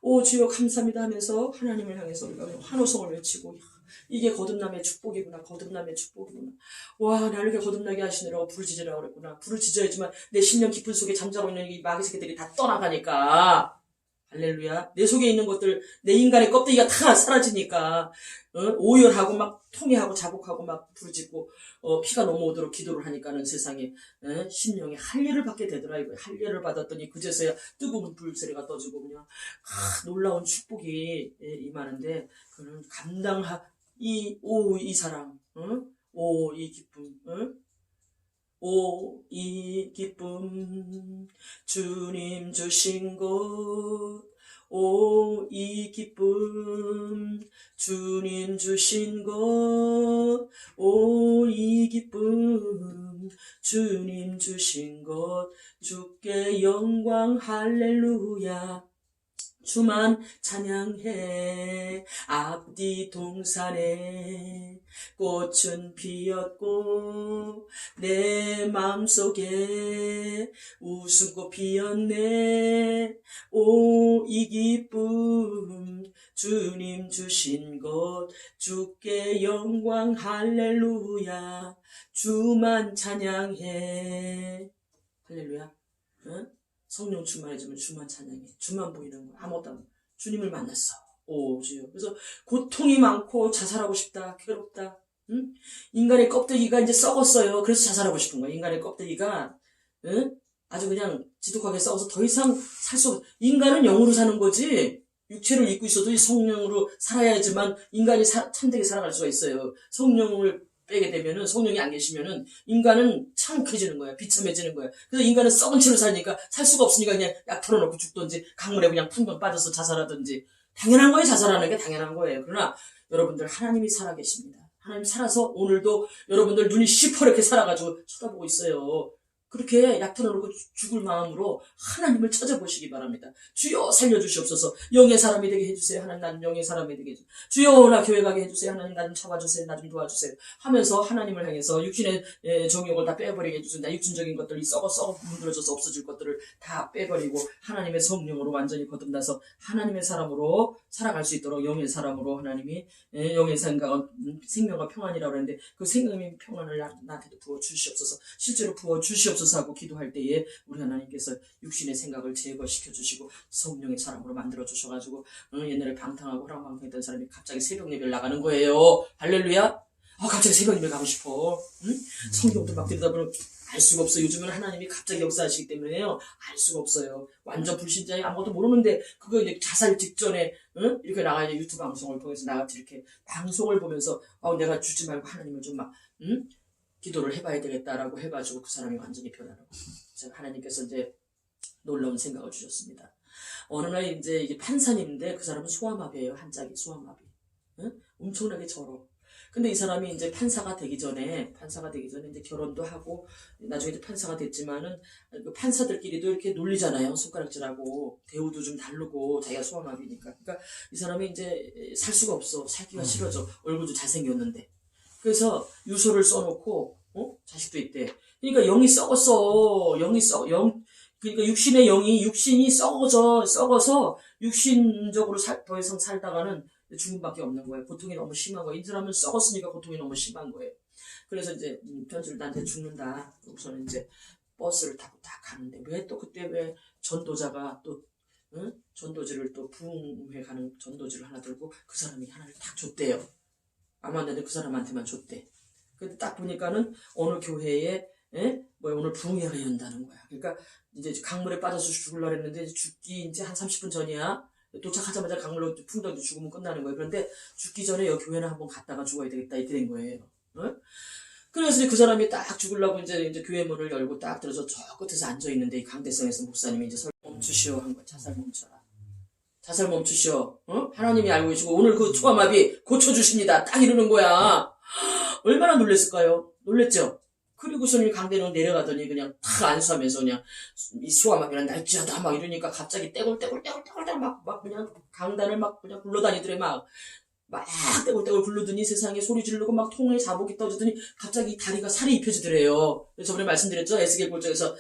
오 주여 감사합니다 하면서 하나님을 향해서 우리가 환호성을 외치고 이게 거듭남의 축복이구나. 와 나를 이렇게 거듭나게 하시느라고 부르짖으라고 그랬구나. 부르짖어야지만 내 심령 깊은 속에 잠자고 있는 이 마귀 새끼들이 다 떠나가니까 할렐루야. 내 속에 있는 것들, 내 인간의 껍데기가 다 사라지니까, 오열하고 막 통해하고 자복하고 막 부르짖고, 피가 넘어오도록 기도를 하니까는 세상에, 심령에 할례를 받게 되더라, 이거. 할례를 받았더니 그제서야 뜨거운 불세례가 떠지고 그냥, 놀라운 축복이 임하는데, 그는 이 사랑, 이 기쁨, 이 기쁨, 주님 주신 것, 이 기쁨, 주님 주신 것, 이 기쁨, 주님 주신 것, 주께 영광 할렐루야. 주만 찬양해. 앞뒤 동산에 꽃은 피었고 내 마음속에 웃음꽃 피었네. 이 기쁨, 주님 주신 것, 주께 영광 할렐루야. 주만 찬양해. 할렐루야. 응? 성령 충만해지면 주만 찬양해. 주만 보이는 거야. 아무것도 안 보여. 주님을 만났어. 주여. 그래서 고통이 많고 자살하고 싶다. 괴롭다. 응? 인간의 껍데기가 이제 썩었어요. 그래서 자살하고 싶은 거야. 인간의 껍데기가 아주 그냥 지독하게 썩어서 더 이상 살 수 없어. 인간은 영으로 사는 거지. 육체를 입고 있어도 성령으로 살아야지만 인간이 참되게 살아갈 수가 있어요. 성령을 빼게 되면은, 성령이 안 계시면은 인간은 창해지는 거야. 비참해지는 거야. 그래서 인간은 썩은 채로 사니까 살 수가 없으니까 그냥 약 털어놓고 죽든지 강물에 그냥 풍덩 빠져서 자살하든지. 당연한 거예요. 자살하는 게 당연한 거예요. 그러나 여러분들, 하나님이 살아계십니다. 하나님 살아서 오늘도 여러분들 눈이 시퍼렇게 살아가지고 쳐다보고 있어요. 그렇게 약 털어놓고 죽을 마음으로 하나님을 찾아보시기 바랍니다. 주여 살려주시옵소서. 영의 사람이 되게 해주세요. 하나님, 나는 영의 사람이 되게 해주세요. 주여 나 교회 가게 해주세요. 하나님, 나 좀 잡아주세요. 나 좀 도와주세요. 하면서 하나님을 향해서 육신의 정욕을 다 빼버리게 해주세요. 나 육신적인 것들이 썩어 문드러져서 없어질 것들을 다 빼버리고 하나님의 성령으로 완전히 거듭나서 하나님의 사람으로 살아갈 수 있도록, 영의 사람으로 하나님이 영의 생명과 평안이라고 하는데 그 생명의 평안을 나한테도 부어주시옵소서. 실제로 부어주시옵소서 하고 기도할 때에 우리 하나님께서 육신의 생각을 제거시켜 주시고 성령의 사람으로 만들어 주셔가지고 옛날에 방탕하고 호랑방탕했던 사람이 갑자기 새벽 예배를 나가는 거예요. 할렐루야. 갑자기 새벽 예배 가고 싶어. 성경도 막 들여다보면 알 수가 없어요. 요즘은 하나님이 갑자기 역사하시기 때문에요. 알 수가 없어요. 완전 불신자에 아무것도 모르는데 그거 이제 자살 직전에 이렇게 나가 이제 유튜브 방송을 통해서 나같이 이렇게 방송을 보면서 내가 죽지 말고 하나님을 좀 막 기도를 해봐야 되겠다라고 해가지고 그 사람이 완전히 변하는 거예요. 하나님께서 이제 놀라운 생각을 주셨습니다. 어느 날 이제 이게 판사님인데 그 사람은 소아마비예요. 한짝이 소아마비. 엄청나게 절어. 근데 이 사람이 이제 판사가 되기 전에 이제 결혼도 하고 나중에 이제 판사가 됐지만은 그 판사들끼리도 이렇게 놀리잖아요. 손가락질하고 대우도 좀 다르고 자기가 소아마비니까. 그러니까 이 사람이 이제 살 수가 없어. 살기가 싫어져. 얼굴도 잘생겼는데. 그래서 유서를 써놓고 자식도 있대. 그러니까 영이 썩었어. 그러니까 육신이 썩어서 육신적으로 더 이상 살다가는 죽음밖에 없는 거예요. 고통이 너무 심한 거예요. 이 사람은 썩었으니까 고통이 너무 심한 거예요. 그래서 이제 편지를 나한테 죽는다. 그래서는 이제 버스를 타고 딱 가는데 왜 전도자가 또 전도지를 또 부흥회 가는 전도지를 하나 들고 그 사람이 하나를 딱 줬대요. 아마 근데 그 사람한테만 줬대. 근데 딱 보니까는 어느 교회에 오늘 부흥회가 연다는 거야. 그러니까 이제 강물에 빠져서 죽으려고 했는데 죽기 이제 한 30분 전이야. 도착하자마자 강물로 풍덩이 죽으면 끝나는 거예요. 그런데 죽기 전에 여기 교회는 한번 갔다가 죽어야 되겠다 이렇게 된 거예요. 그래서 그 사람이 딱 죽으려고 이제 교회 문을 열고 딱 들어서 저 끝에서 앉아 있는데 이 강대성에서 목사님이 이제 멈추시오 한 거야. 자살 멈춰라. 자살 멈추시오. 하나님이 알고 계시고 오늘 그 소아마비 고쳐주십니다. 딱 이러는 거야. 얼마나 놀랬을까요? 놀랬죠? 그리고서는 강대는 내려가더니 그냥 탁 안수하면서 그냥 이 소아마비는 날지어다 막 이러니까 갑자기 떼굴떼굴 막 그냥 강단을 막 그냥 굴러다니더래 막 떼굴떼굴 굴르더니 세상에 소리 지르고 막 통에 자복이 떠지더니 갑자기 다리가 살이 입혀지더래요. 저번에 말씀드렸죠? 에스겔 골정에서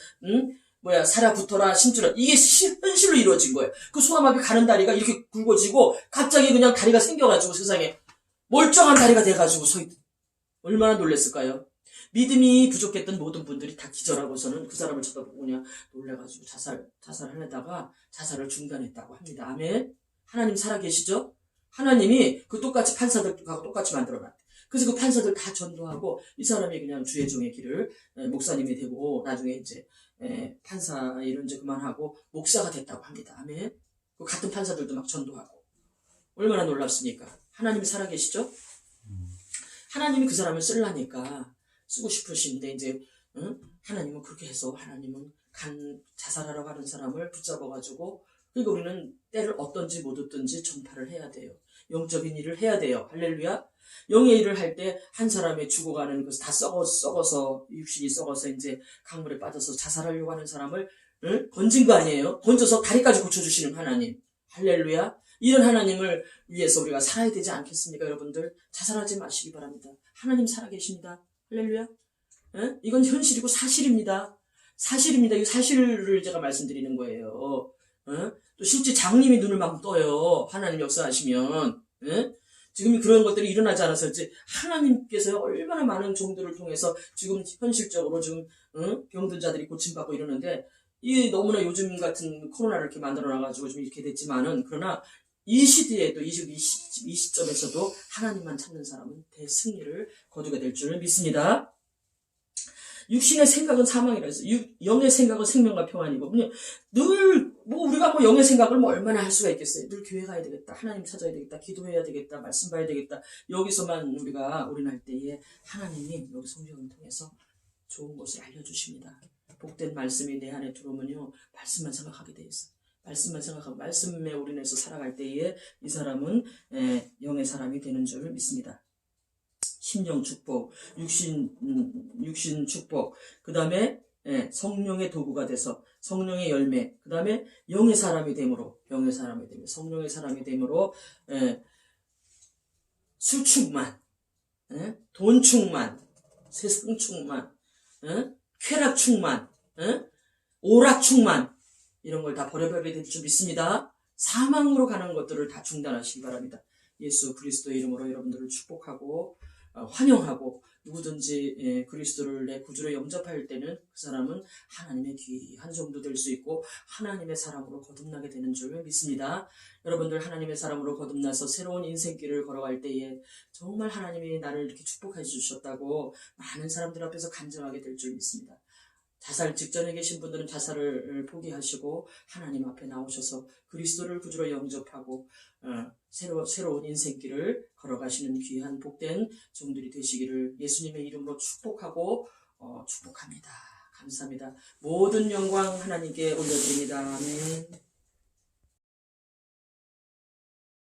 살아 붙어라 심주라 이게 현실로 이루어진 거예요. 그 소아마비 가는 다리가 이렇게 굵어지고 갑자기 그냥 다리가 생겨가지고 세상에 멀쩡한 다리가 돼가지고 서있. 얼마나 놀랬을까요? 믿음이 부족했던 모든 분들이 다 기절하고서는 그 사람을 쳐다보고 그냥 놀래가지고 자살하려다가 자살을 중단했다고 합니다. 아멘. 하나님 살아계시죠? 하나님이 그 똑같이 판사들하고 똑같이 만들어놨대. 그래서 그 판사들 다 전도하고 이 사람이 그냥 주의 종의 길을 목사님이 되고 나중에 이제 판사 일은 이제 그만하고 목사가 됐다고 합니다. 아멘. 그 같은 판사들도 막 전도하고 얼마나 놀랍습니까? 하나님이 살아계시죠? 하나님이 그 사람을 쓰려니까 쓰고 싶으신데 이제 하나님은 그렇게 해서 하나님은 자살하러 가는 사람을 붙잡아가지고 그러니까 우리는 때를 어떤지 못 얻든지 전파를 해야 돼요. 영적인 일을 해야 돼요. 할렐루야. 영의 일을 할 때 한 사람이 죽어가는 것을 다 썩어서 육신이 썩어서 이제 강물에 빠져서 자살하려고 하는 사람을 건진 거 아니에요. 건져서 다리까지 고쳐주시는 하나님. 할렐루야. 이런 하나님을 위해서 우리가 살아야 되지 않겠습니까? 여러분들 자살하지 마시기 바랍니다. 하나님 살아계십니다. 할렐루야. 이건 현실이고 사실입니다. 사실입니다. 이 사실을 제가 말씀드리는 거예요. 또 실제 장님이 눈을 막 떠요. 하나님 역사하시면. 지금 그런 것들이 일어나지 않았을지 하나님께서 얼마나 많은 종들을 통해서 지금 현실적으로 지금 병든 자들이 고침받고 이러는데 이 너무나 요즘 같은 코로나를 이렇게 만들어놔가지고 좀 이렇게 됐지만은 그러나 이 시대에도 이 시점에서도 하나님만 찾는 사람은 대승리를 거두게 될 줄 믿습니다. 육신의 생각은 사망이라 해서 영의 생각은 생명과 평안이고 늘 우리가 영의 생각을 얼마나 할 수가 있겠어요. 늘 교회 가야 되겠다. 하나님 찾아야 되겠다. 기도해야 되겠다. 말씀 봐야 되겠다. 여기서만 우리가 올인할 때에 하나님이 여기 성경을 통해서 좋은 것을 알려주십니다. 복된 말씀이 내 안에 들어오면요. 말씀만 생각하게 돼 있어. 말씀만 생각하고 말씀에 올인해서 살아갈 때에 이 사람은 영의 사람이 되는 줄 믿습니다. 심령 축복, 육신 축복, 그 다음에 성령의 도구가 돼서 성령의 열매, 그 다음에 영의 사람이 됨으로 성령의 사람이 됨으로 술 충만, 돈 충만, 세상 충만, 쾌락 충만, 오락 충만 이런 걸 다 버려버리게 될 줄 믿습니다. 사망으로 가는 것들을 다 중단하시기 바랍니다. 예수 그리스도의 이름으로 여러분들을 축복하고 환영하고 누구든지 그리스도를 내 구주로 영접할 때는 그 사람은 하나님의 귀한 종도 될 수 있고 하나님의 사람으로 거듭나게 되는 줄 믿습니다. 여러분들 하나님의 사람으로 거듭나서 새로운 인생길을 걸어갈 때에 정말 하나님이 나를 이렇게 축복해 주셨다고 많은 사람들 앞에서 간증하게 될 줄 믿습니다. 자살 직전에 계신 분들은 자살을 포기하시고 하나님 앞에 나오셔서 그리스도를 구주로 영접하고 새로운 인생길을 걸어가시는 귀한 복된 종들이 되시기를 예수님의 이름으로 축복하고 축복합니다. 감사합니다. 모든 영광 하나님께 올려드립니다. 아멘.